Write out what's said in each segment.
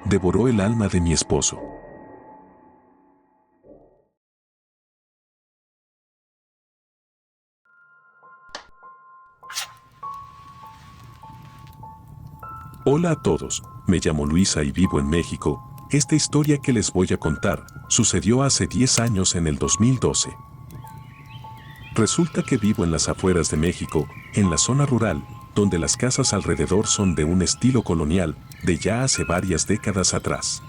Devoró el alma de mi esposo. Hola a todos, me llamo Luisa y vivo en México. Esta historia que les voy a contar sucedió hace 10 años en el 2012. Resulta que vivo en las afueras de México, en la zona rural, donde las casas alrededor son de un estilo colonial, de ya hace varias décadas atrás.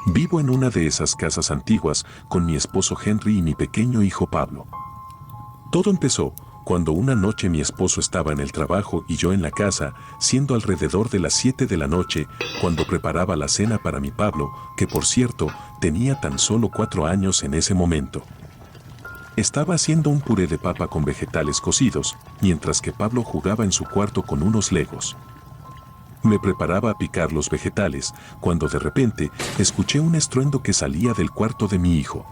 Vivo en una de esas casas antiguas con mi esposo Henry y mi pequeño hijo Pablo. Todo empezó cuando una noche mi esposo estaba en el trabajo y yo en la casa, siendo alrededor de las 7 de la noche, cuando preparaba la cena para mi Pablo, que por cierto, tenía tan solo 4 años en ese momento. Estaba haciendo un puré de papa con vegetales cocidos, mientras que Pablo jugaba en su cuarto con unos legos. Me preparaba a picar los vegetales, cuando de repente escuché un estruendo que salía del cuarto de mi hijo.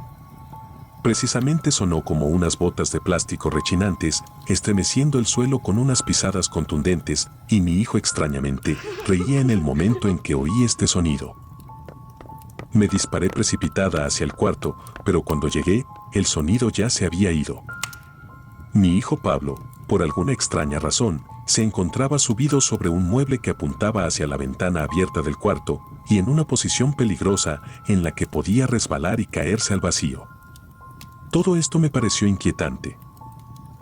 Precisamente sonó como unas botas de plástico rechinantes, estremeciendo el suelo con unas pisadas contundentes, y mi hijo extrañamente reía en el momento en que oí este sonido. Me disparé precipitada hacia el cuarto, pero cuando llegué, el sonido ya se había ido. Mi hijo Pablo, por alguna extraña razón, se encontraba subido sobre un mueble que apuntaba hacia la ventana abierta del cuarto, y en una posición peligrosa en la que podía resbalar y caerse al vacío. Todo esto me pareció inquietante.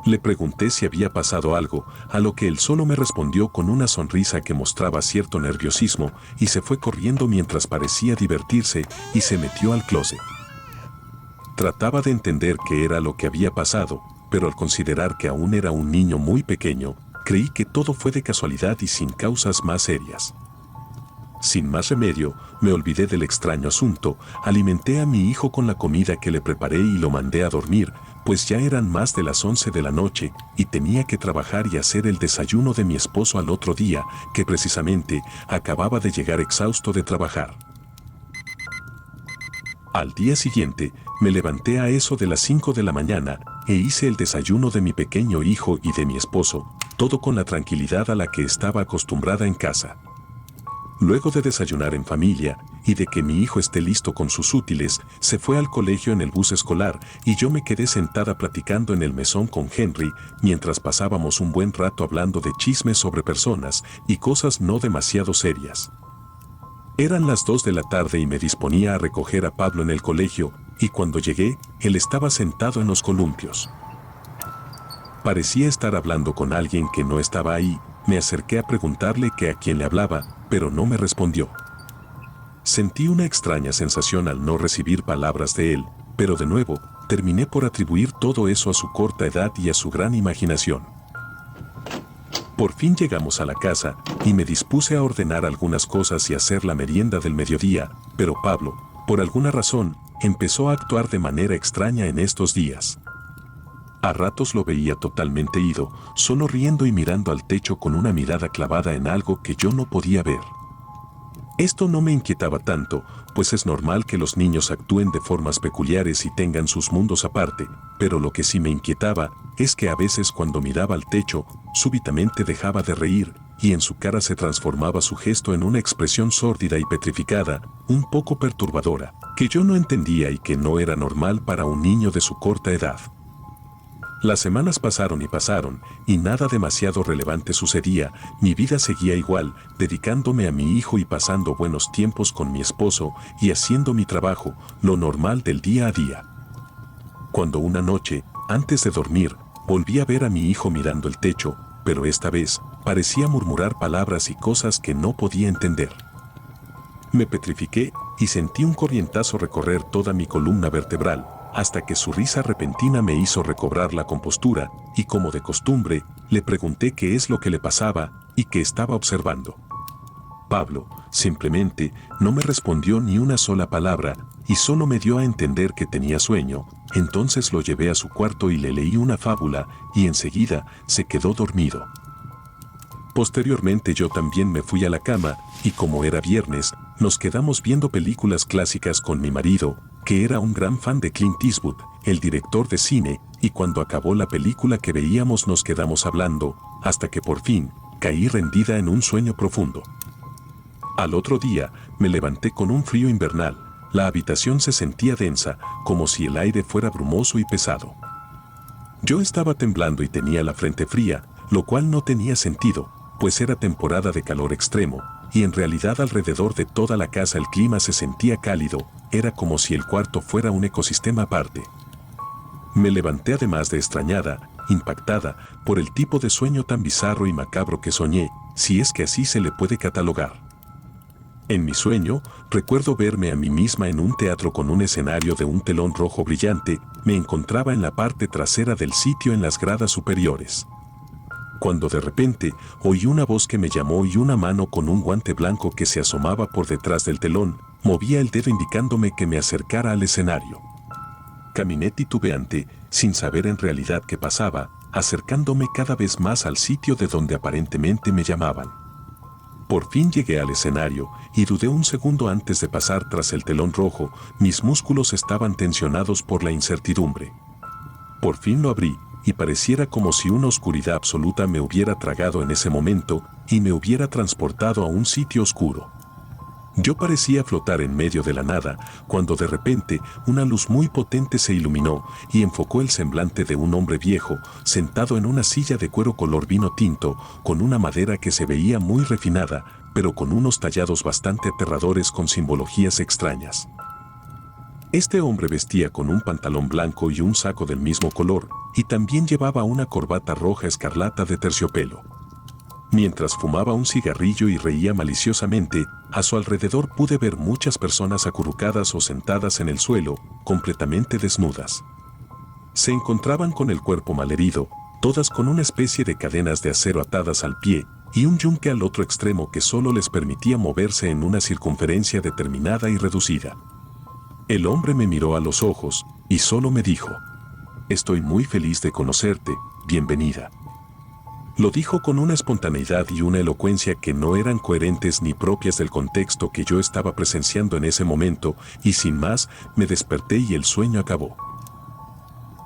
Le pregunté si había pasado algo, a lo que él solo me respondió con una sonrisa que mostraba cierto nerviosismo y se fue corriendo mientras parecía divertirse y se metió al closet. Trataba de entender qué era lo que había pasado, pero al considerar que aún era un niño muy pequeño, creí que todo fue de casualidad y sin causas más serias. Sin más remedio, me olvidé del extraño asunto, alimenté a mi hijo con la comida que le preparé y lo mandé a dormir, pues ya eran más de las 11 de la noche y tenía que trabajar y hacer el desayuno de mi esposo al otro día, que precisamente acababa de llegar exhausto de trabajar. Al día siguiente, me levanté a eso de las 5 de la mañana e hice el desayuno de mi pequeño hijo y de mi esposo, todo con la tranquilidad a la que estaba acostumbrada en casa. Luego de desayunar en familia y de que mi hijo esté listo con sus útiles, se fue al colegio en el bus escolar y yo me quedé sentada platicando en el mesón con Henry mientras pasábamos un buen rato hablando de chismes sobre personas y cosas no demasiado serias. Eran las 2 de la tarde y me disponía a recoger a Pablo en el colegio, y cuando llegué, él estaba sentado en los columpios. Parecía estar hablando con alguien que no estaba ahí. Me acerqué a preguntarle que a quién le hablaba, pero no me respondió. Sentí una extraña sensación al no recibir palabras de él, pero de nuevo, terminé por atribuir todo eso a su corta edad y a su gran imaginación. Por fin llegamos a la casa, y me dispuse a ordenar algunas cosas y hacer la merienda del mediodía, pero Pablo, por alguna razón, empezó a actuar de manera extraña en estos días. A ratos lo veía totalmente ido, solo riendo y mirando al techo con una mirada clavada en algo que yo no podía ver. Esto no me inquietaba tanto, pues es normal que los niños actúen de formas peculiares y tengan sus mundos aparte, pero lo que sí me inquietaba es que a veces cuando miraba al techo, súbitamente dejaba de reír, y en su cara se transformaba su gesto en una expresión sórdida y petrificada, un poco perturbadora, que yo no entendía y que no era normal para un niño de su corta edad. Las semanas pasaron y nada demasiado relevante sucedía. Mi vida seguía igual, dedicándome a mi hijo y pasando buenos tiempos con mi esposo y haciendo mi trabajo, lo normal del día a día. Cuando una noche, antes de dormir, volví a ver a mi hijo mirando el techo, pero esta vez parecía murmurar palabras y cosas que no podía entender. Me petrifiqué y sentí un corrientazo recorrer toda mi columna vertebral, hasta que su risa repentina me hizo recobrar la compostura, y como de costumbre, le pregunté qué es lo que le pasaba y qué estaba observando. Pablo, simplemente, no me respondió ni una sola palabra, y solo me dio a entender que tenía sueño. Entonces lo llevé a su cuarto y le leí una fábula, y enseguida se quedó dormido. Posteriormente yo también me fui a la cama, y como era viernes, nos quedamos viendo películas clásicas con mi marido, que era un gran fan de Clint Eastwood, el director de cine, y cuando acabó la película que veíamos nos quedamos hablando, hasta que por fin, caí rendida en un sueño profundo. Al otro día, me levanté con un frío invernal. La habitación se sentía densa, como si el aire fuera brumoso y pesado. Yo estaba temblando y tenía la frente fría, lo cual no tenía sentido, pues era temporada de calor extremo, y en realidad alrededor de toda la casa el clima se sentía cálido, era como si el cuarto fuera un ecosistema aparte. Me levanté además de extrañada, impactada, por el tipo de sueño tan bizarro y macabro que soñé, si es que así se le puede catalogar. En mi sueño, recuerdo verme a mí misma en un teatro con un escenario de un telón rojo brillante, me encontraba en la parte trasera del sitio en las gradas superiores. Cuando de repente, oí una voz que me llamó y una mano con un guante blanco que se asomaba por detrás del telón, movía el dedo indicándome que me acercara al escenario. Caminé titubeante, sin saber en realidad qué pasaba, acercándome cada vez más al sitio de donde aparentemente me llamaban. Por fin llegué al escenario y dudé un segundo antes de pasar tras el telón rojo, mis músculos estaban tensionados por la incertidumbre. Por fin lo abrí y pareciera como si una oscuridad absoluta me hubiera tragado en ese momento y me hubiera transportado a un sitio oscuro. Yo parecía flotar en medio de la nada, cuando de repente una luz muy potente se iluminó y enfocó el semblante de un hombre viejo, sentado en una silla de cuero color vino tinto, con una madera que se veía muy refinada, pero con unos tallados bastante aterradores con simbologías extrañas. Este hombre vestía con un pantalón blanco y un saco del mismo color, y también llevaba una corbata roja escarlata de terciopelo. Mientras fumaba un cigarrillo y reía maliciosamente, a su alrededor pude ver muchas personas acurrucadas o sentadas en el suelo, completamente desnudas. Se encontraban con el cuerpo malherido, todas con una especie de cadenas de acero atadas al pie, y un yunque al otro extremo que solo les permitía moverse en una circunferencia determinada y reducida. El hombre me miró a los ojos, y solo me dijo: «Estoy muy feliz de conocerte, bienvenida». Lo dijo con una espontaneidad y una elocuencia que no eran coherentes ni propias del contexto que yo estaba presenciando en ese momento, y sin más, me desperté y el sueño acabó.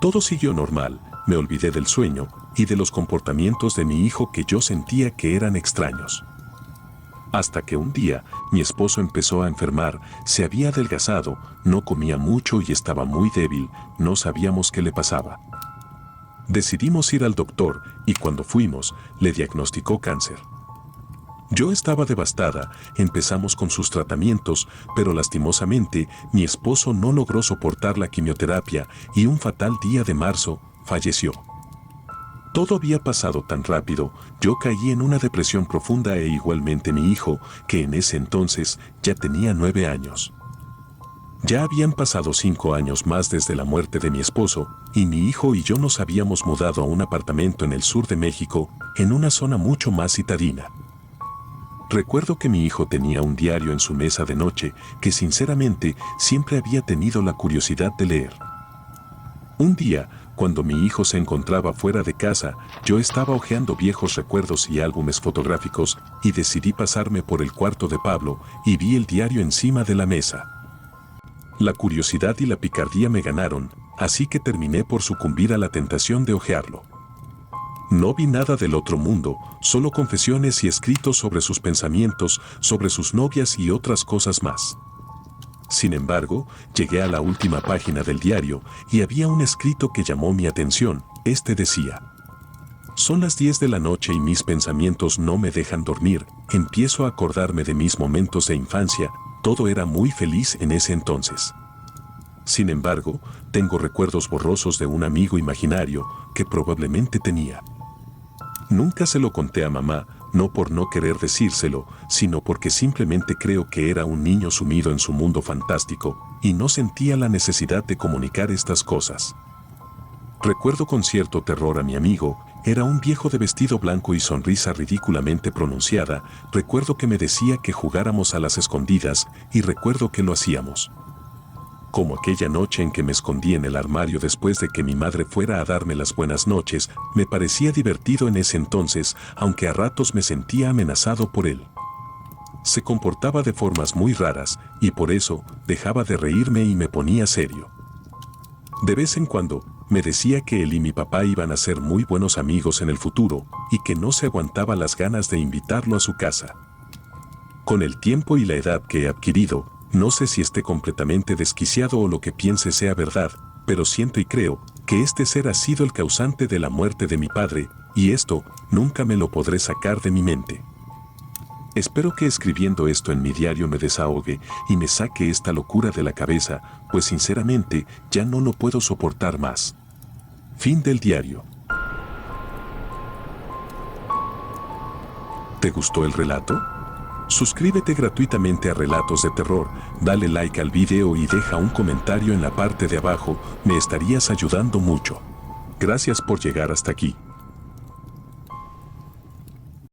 Todo siguió normal, me olvidé del sueño y de los comportamientos de mi hijo que yo sentía que eran extraños. Hasta que un día, mi esposo empezó a enfermar, se había adelgazado, no comía mucho y estaba muy débil, no sabíamos qué le pasaba. Decidimos ir al doctor y cuando fuimos, le diagnosticó cáncer. Yo estaba devastada, empezamos con sus tratamientos, pero lastimosamente mi esposo no logró soportar la quimioterapia y un fatal día de marzo, falleció. Todo había pasado tan rápido, yo caí en una depresión profunda e igualmente mi hijo, que en ese entonces ya tenía 9 años. Ya habían pasado 5 años más desde la muerte de mi esposo, y mi hijo y yo nos habíamos mudado a un apartamento en el sur de México, en una zona mucho más citadina. Recuerdo que mi hijo tenía un diario en su mesa de noche que sinceramente siempre había tenido la curiosidad de leer. Un día, cuando mi hijo se encontraba fuera de casa, yo estaba hojeando viejos recuerdos y álbumes fotográficos y decidí pasarme por el cuarto de Pablo y vi el diario encima de la mesa. La curiosidad y la picardía me ganaron, así que terminé por sucumbir a la tentación de hojearlo. No vi nada del otro mundo, solo confesiones y escritos sobre sus pensamientos, sobre sus novias y otras cosas más. Sin embargo, llegué a la última página del diario y había un escrito que llamó mi atención. Este decía: «Son las 10 de la noche y mis pensamientos no me dejan dormir, empiezo a acordarme de mis momentos de infancia, todo era muy feliz en ese entonces. Sin embargo, tengo recuerdos borrosos de un amigo imaginario que probablemente tenía. Nunca se lo conté a mamá, no por no querer decírselo, sino porque simplemente creo que era un niño sumido en su mundo fantástico y no sentía la necesidad de comunicar estas cosas. Recuerdo con cierto terror a mi amigo, era un viejo de vestido blanco y sonrisa ridículamente pronunciada, recuerdo que me decía que jugáramos a las escondidas y recuerdo que lo hacíamos. Como aquella noche en que me escondí en el armario después de que mi madre fuera a darme las buenas noches, me parecía divertido en ese entonces, aunque a ratos me sentía amenazado por él. Se comportaba de formas muy raras y por eso dejaba de reírme y me ponía serio. De vez en cuando me decía que él y mi papá iban a ser muy buenos amigos en el futuro y que no se aguantaba las ganas de invitarlo a su casa. Con el tiempo y la edad que he adquirido, no sé si esté completamente desquiciado o lo que piense sea verdad, pero siento y creo que este ser ha sido el causante de la muerte de mi padre, y esto nunca me lo podré sacar de mi mente. Espero que escribiendo esto en mi diario me desahogue y me saque esta locura de la cabeza, pues sinceramente ya no lo puedo soportar más. Fin del diario. ¿Te gustó el relato? Suscríbete gratuitamente a Relatos de Terror, dale like al video y deja un comentario en la parte de abajo, me estarías ayudando mucho. Gracias por llegar hasta aquí.